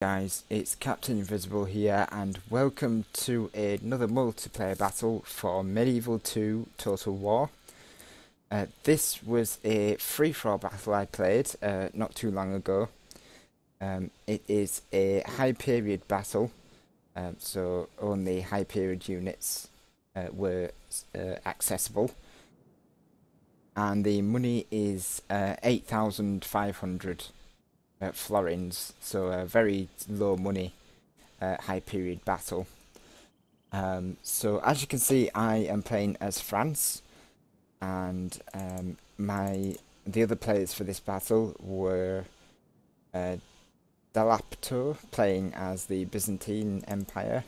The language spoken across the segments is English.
guys, it's Captain Invisible here and welcome to another multiplayer battle for Medieval 2 Total War. This was a free-for-all battle I played not too long ago. It is a high period battle, so only high period units were accessible. And the money is 8,500 florins, so a very low money high period battle. So as you can see, I am playing as France, and the other players for this battle were Dalapto playing as the Byzantine Empire.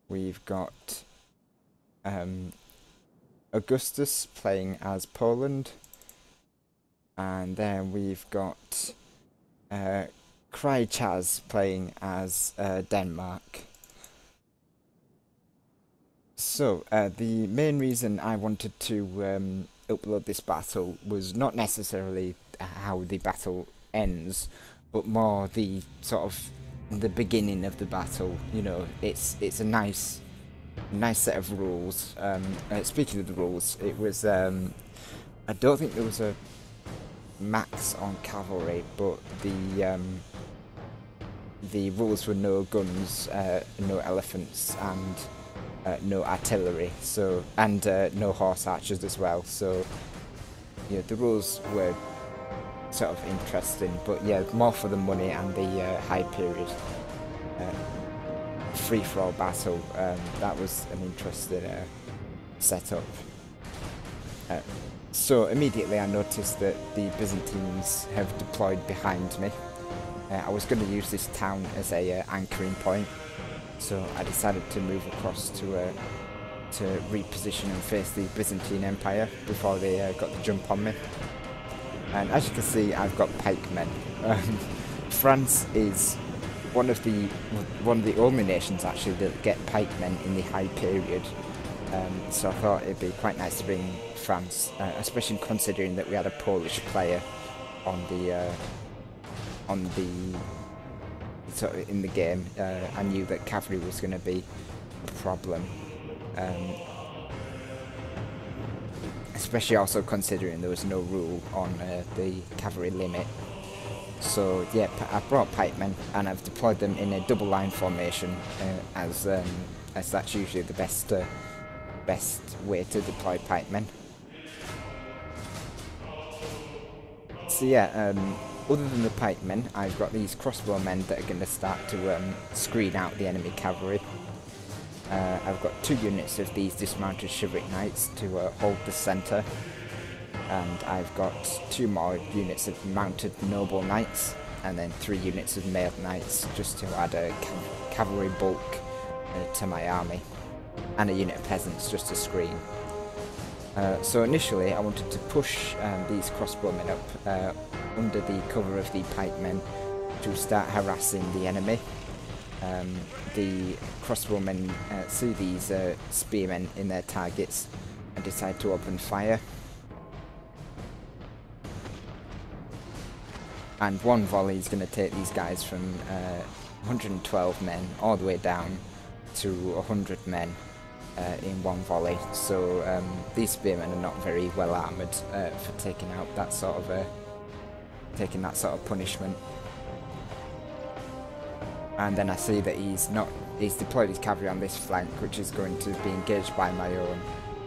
We've got Augustus playing as Poland, and then we've got Krychaz playing as Denmark. So the main reason I wanted to upload this battle was not necessarily how the battle ends, but more the sort of the beginning of the battle. You know, it's a nice set of rules. Speaking of the rules, it was I don't think there was a max on cavalry, but the rules were no guns, no elephants, and no artillery. So no horse archers as well. So yeah, the rules were sort of interesting, but yeah, more for the money and the high period free-for-all battle. That was an interesting setup. So immediately I noticed that the Byzantines have deployed behind me. I was going to use this town as a anchoring point, so I decided to move across to reposition and face the Byzantine Empire before they got the jump on me. And as you can see, I've got pikemen. France is one of the only nations actually that get pikemen in the high period. So I thought it'd be quite nice to bring France, especially considering that we had a Polish player on the sort of in the game. I knew that cavalry was going to be a problem, especially also considering there was no rule on the cavalry limit. So yeah, I brought pikemen and I've deployed them in a double line formation, as that's usually the best way to deploy pikemen. So yeah, other than the pikemen, I've got these crossbowmen that are going to start to screen out the enemy cavalry. I've got 2 units of these dismounted chivalric knights to hold the centre, and I've got 2 more units of mounted noble knights, and then 3 units of mailed knights just to add a cavalry bulk to my army, and a unit of peasants just to screen. So initially I wanted to push these crossbowmen up under the cover of the pikemen to start harassing the enemy. The crossbowmen see these spearmen in their targets and decide to open fire. And one volley is going to take these guys from 112 men all the way down to 100 men in one volley. So these spearmen are not very well armoured for taking out that sort of punishment. And then I see that he's deployed his cavalry on this flank, which is going to be engaged by my own,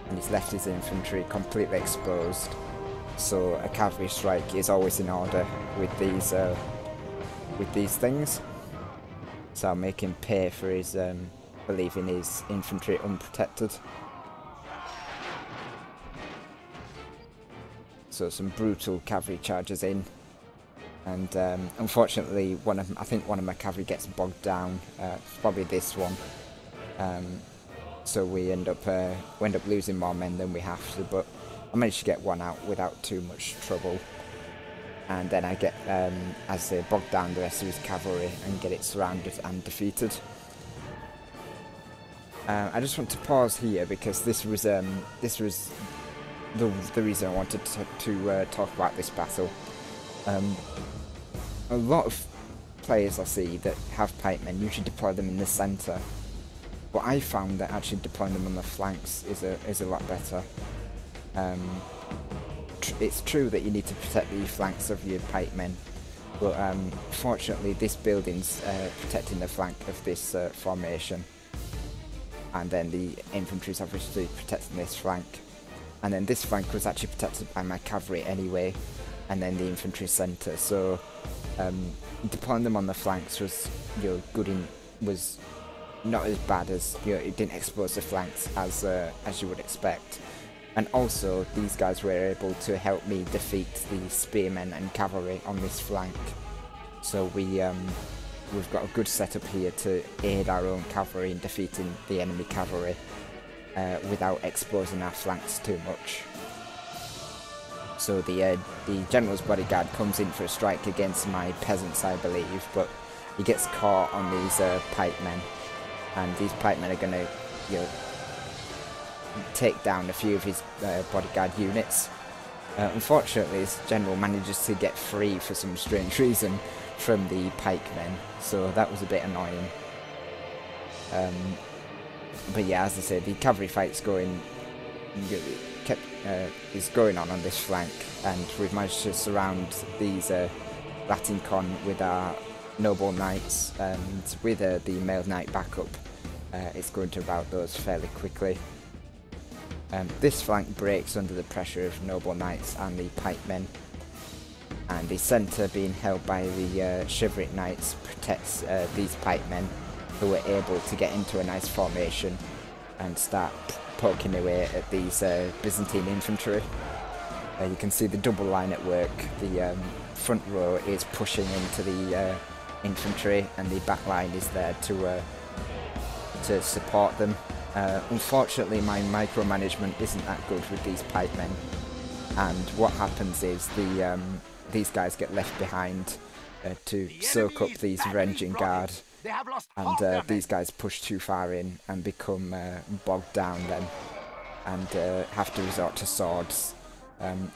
and he's left his infantry completely exposed. So a cavalry strike is always in order with these things. So I'll make him pay for his for leaving his infantry unprotected. So some brutal cavalry charges in. And unfortunately, I think one of my cavalry gets bogged down. It's probably this one. So we end up losing more men than we have to. But I managed to get one out without too much trouble. And then I get, as they bog down the rest of his cavalry and get it surrounded and defeated. I just want to pause here because this was the reason I wanted to talk about this battle. A lot of players I see that have pikemen usually deploy them in the centre, but I found that actually deploying them on the flanks is a lot better. It's true that you need to protect the flanks of your pikemen, but fortunately this building's protecting the flank of this formation, and then the infantry's obviously protecting this flank, and then this flank was actually protected by my cavalry anyway, and then the infantry centre. So deploying them on the flanks was, you know, was not as bad as, you know, it didn't expose the flanks as you would expect. And also, these guys were able to help me defeat the spearmen and cavalry on this flank. So we've got a good setup here to aid our own cavalry in defeating the enemy cavalry without exposing our flanks too much. So the general's bodyguard comes in for a strike against my peasants, I believe, but he gets caught on these pikemen, and these pikemen are going to, you know, take down a few of his bodyguard units. Unfortunately, this general manages to get free for some strange reason from the pikemen, so that was a bit annoying. But yeah, as I said, the cavalry fight's is going on this flank, and we've managed to surround these Latincon with our noble knights, and with the male knight backup, it's going to rout those fairly quickly. This flank breaks under the pressure of noble knights and the pikemen, and the centre being held by the chivalric knights protects these pikemen, who are able to get into a nice formation and start poking away at these Byzantine infantry. You can see the double line at work. The front row is pushing into the infantry, and the back line is there to support them. Unfortunately, my micromanagement isn't that good with these pikemen, and what happens is these guys get left behind to soak up these ranging guard, and these guys push too far in and become bogged down then, and have to resort to swords.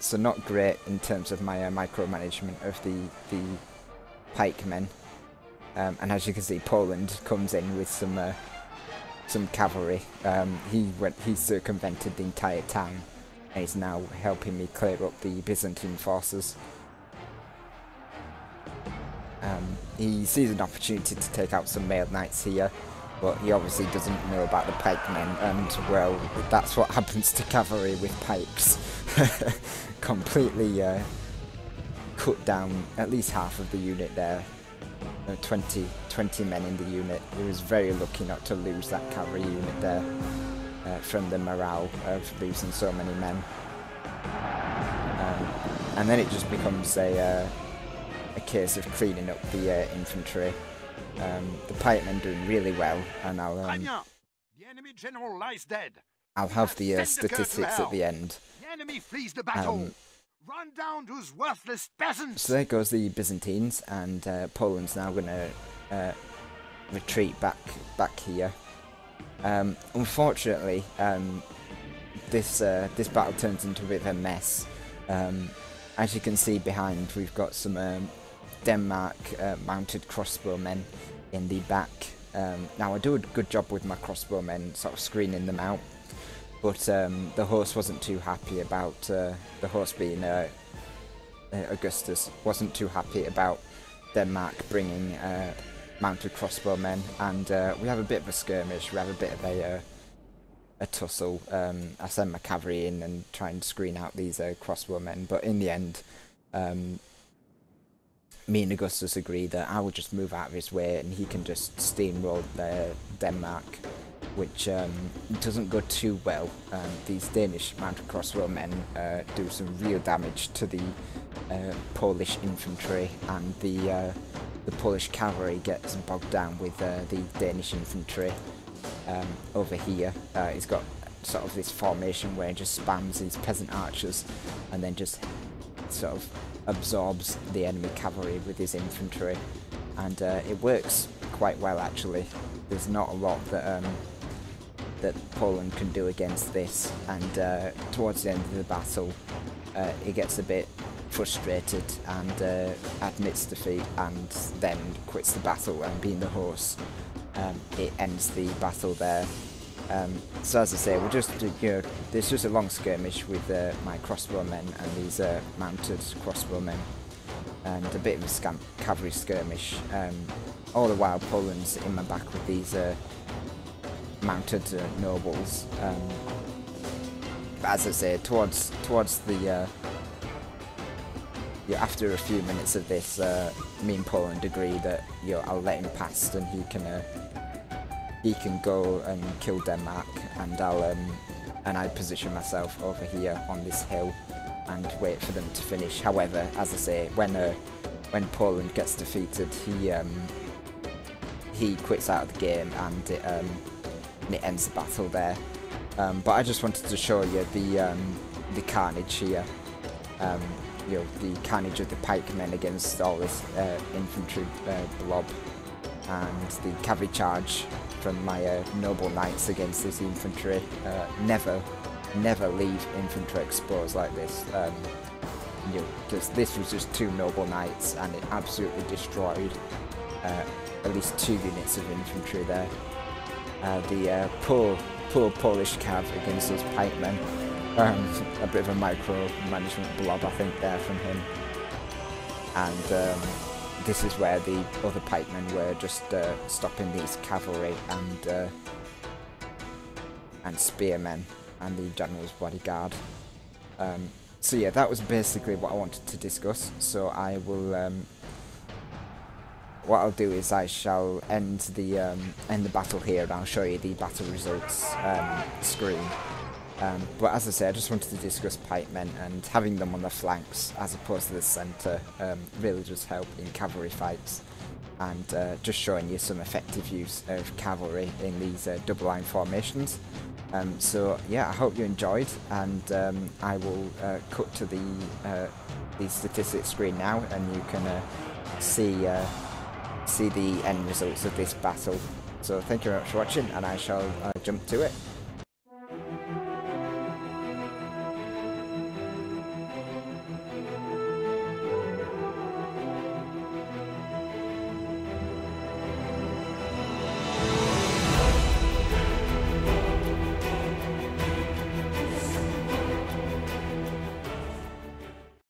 So not great in terms of my micromanagement of the pikemen. And as you can see, Poland comes in with some cavalry. He circumvented the entire town, and is now helping me clear up the Byzantine forces. He sees an opportunity to take out some mailed knights here, but he obviously doesn't know about the pikemen, and well, that's what happens to cavalry with pikes. Completely cut down at least half of the unit there. 20 men in the unit. He was very lucky not to lose that cavalry unit there from the morale of losing so many men. And then it just becomes a case of cleaning up the infantry. The pikemen doing really well, and the enemy general lies dead. I'll have the statistics at the end. The enemy flees the battle. Run down those worthless peasants! So there goes the Byzantines, and Poland's now going to retreat back here. Unfortunately, this battle turns into a bit of a mess. As you can see behind, we've got some Denmark mounted crossbowmen in the back. Now I do a good job with my crossbowmen, sort of screening them out. But the host wasn't too happy about, the host being Augustus, wasn't too happy about Denmark bringing mounted crossbowmen, and we have a bit of a skirmish, we have a bit of a tussle. I send my cavalry in and try and screen out these crossbowmen, but in the end, me and Augustus agree that I will just move out of his way and he can just steamroll Denmark, which doesn't go too well. These Danish mounted crossbowmen do some real damage to the Polish infantry, and the Polish cavalry gets bogged down with the Danish infantry over here. He's got sort of this formation where he just spams these peasant archers and then just sort of absorbs the enemy cavalry with his infantry, and it works quite well actually. There's not a lot that Poland can do against this, and towards the end of the battle it gets a bit frustrated and admits defeat and then quits the battle, and being the horse, it ends the battle there. So as I say, we're just, there's just a long skirmish with my crossbowmen and these mounted crossbowmen, and a bit of a cavalry skirmish. All the while Poland's in my back with these mounted nobles. But as I say, towards the after a few minutes of this, me and Poland agree that I'll let him pass, and he can go and kill Denmark, and I position myself over here on this hill and wait for them to finish. However, as I say, when Poland gets defeated, he quits out of the game, and it ends the battle there. But I just wanted to show you the carnage here. The carnage of the pikemen against all this infantry blob, and the cavalry charge from my noble knights against this infantry. Never leave infantry exposed like this, because this was just 2 noble knights, and it absolutely destroyed at least 2 units of infantry there. The poor Polish cav against those pikemen. A bit of a micro-management blob, I think, there from him. And this is where the other pikemen were just stopping these cavalry and spearmen and the general's bodyguard. So yeah, that was basically what I wanted to discuss. So I will, what I'll do is I shall end the battle here, and I'll show you the battle results screen. But as I say, I just wanted to discuss pikemen, and having them on the flanks as opposed to the centre really does help in cavalry fights, and just showing you some effective use of cavalry in these double line formations. So yeah, I hope you enjoyed, and I will cut to the statistics screen now, and you can see the end results of this battle. So thank you very much for watching, and I shall jump to it.